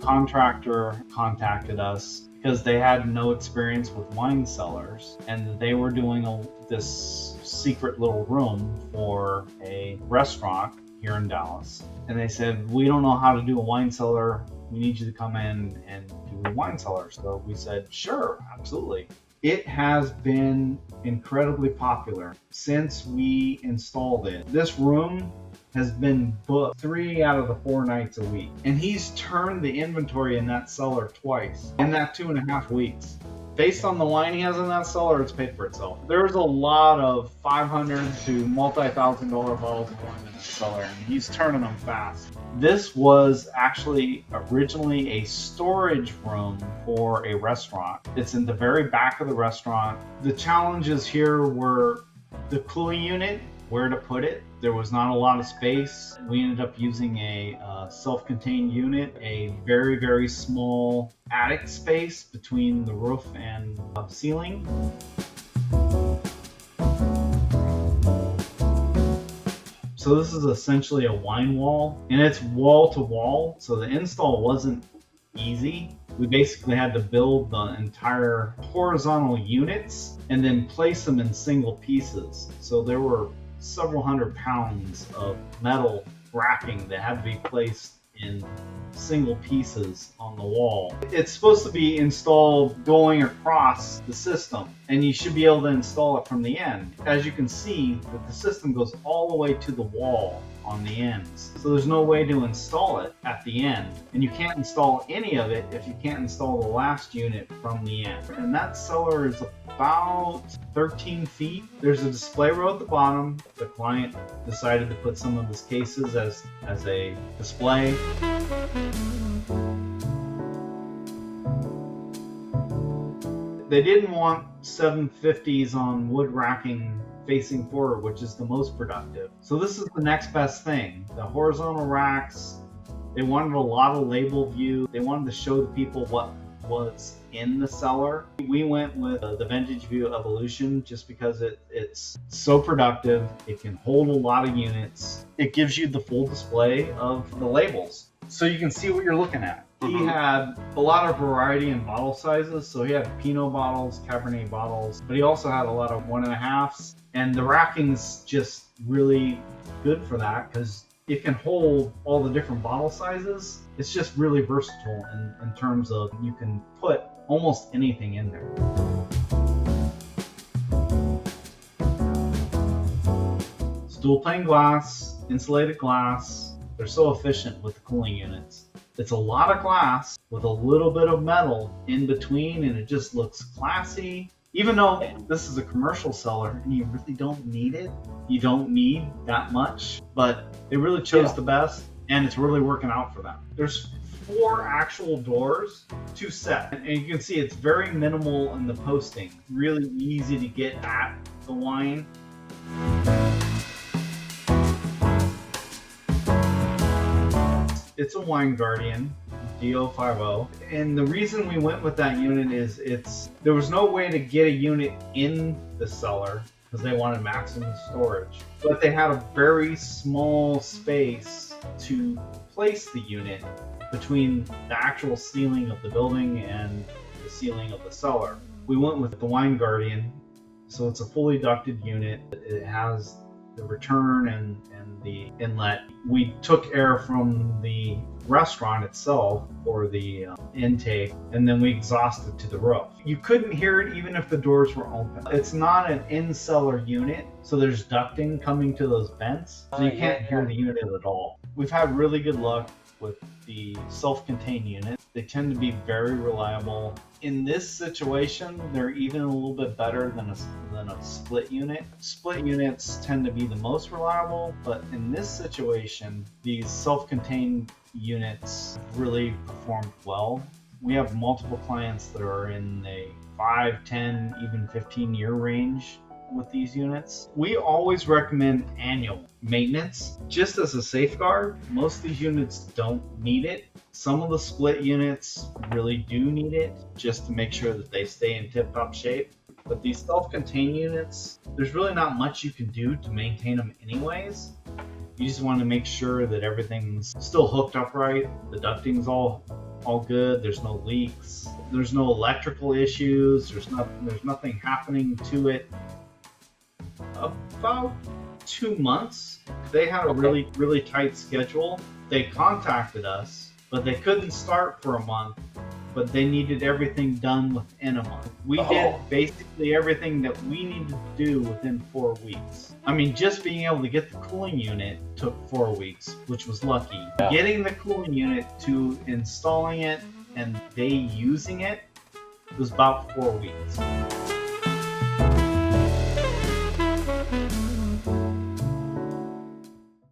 contractor contacted us because they had no experience with wine cellars, and they were doing this secret little room for a restaurant here in Dallas. And they said, we don't know how to do a wine cellar. We need you to come in and do a wine cellar. So we said, sure, absolutely. It has been incredibly popular since we installed it. This room has been booked 3 out of the 4 nights a week. And he's turned the inventory in that cellar twice in that 2.5 weeks. Based on the wine he has in that cellar, it's paid for itself. There's a lot of $500 to multi-$1,000 bottles of wine in the cellar, and he's turning them fast. This was actually originally a storage room for a restaurant. It's in the very back of the restaurant. The challenges here were the cooling unit, where to put it. There was not a lot of space. We ended up using a self-contained unit, a very, very small attic space between the roof and ceiling. So this is essentially a wine wall, and it's wall to wall, so the install wasn't easy. We basically had to build the entire horizontal units and then place them in single pieces. So there were several hundred pounds of metal racking that had to be placed in single pieces on the wall. It's supposed to be installed going across the system, and you should be able to install it from the end. As you can see, that the system goes all the way to the wall on the ends. So there's no way to install it at the end. And you can't install any of it if you can't install the last unit from the end. And that cellar is about 13 feet. There's a display row at the bottom. The client decided to put some of his cases as a display. They didn't want 750s on wood racking facing forward, which is the most productive. So this is the next best thing. The horizontal racks, they wanted a lot of label view. They wanted to show the people what was in the cellar. We went with the Vintage View Evolution just because it's so productive. It can hold a lot of units. It gives you the full display of the labels, so you can see what you're looking at. He had a lot of variety in bottle sizes, so he had Pinot bottles, Cabernet bottles, but he also had a lot of 1.5s, and the racking's just really good for that because it can hold all the different bottle sizes. It's just really versatile in terms of you can put almost anything in there. It's dual pane glass, insulated glass. They're so efficient with the cooling units. It's a lot of glass with a little bit of metal in between, and it just looks classy. Even though this is a commercial cellar and you really don't need it, you don't need that much, but they really chose the best, and it's really working out for them. There's 4 actual doors to set, and you can see it's very minimal in the posting. Really easy to get at the wine. It's a Wine Guardian D050, and the reason we went with that unit is there was no way to get a unit in the cellar because they wanted maximum storage, but they had a very small space to place the unit between the actual ceiling of the building and the ceiling of the cellar. We went with the Wine Guardian, so it's a fully ducted unit. It has the return and the inlet. We took air from the restaurant itself for the intake, and then we exhausted to the roof. You couldn't hear it even if the doors were open. It's not an in-cellar unit, so there's ducting coming to those vents, so you can't hear the unit at all. We've had really good luck with the self-contained unit. They tend to be very reliable. In this situation, they're even a little bit better than a split unit. Split units tend to be the most reliable, but in this situation, these self-contained units really performed well. We have multiple clients that are in the 5, 10, even 15-year range with these units. We always recommend annual maintenance just as a safeguard. Most of these units don't need it. Some of the split units really do need it just to make sure that they stay in tip-top shape. But these self-contained units, there's really not much you can do to maintain them anyways. You just want to make sure that everything's still hooked up right, the ducting's all all good. There's no leaks. There's no electrical issues. There's nothing happening to it. About 2 months, they had a really tight schedule. They contacted us, but they couldn't start for a month. But they needed everything done within a month. We did basically everything that we needed to do within 4 weeks. I mean, just being able to get the cooling unit took 4 weeks, which was lucky. Yeah. Getting the cooling unit to installing it and they using it was about 4 weeks.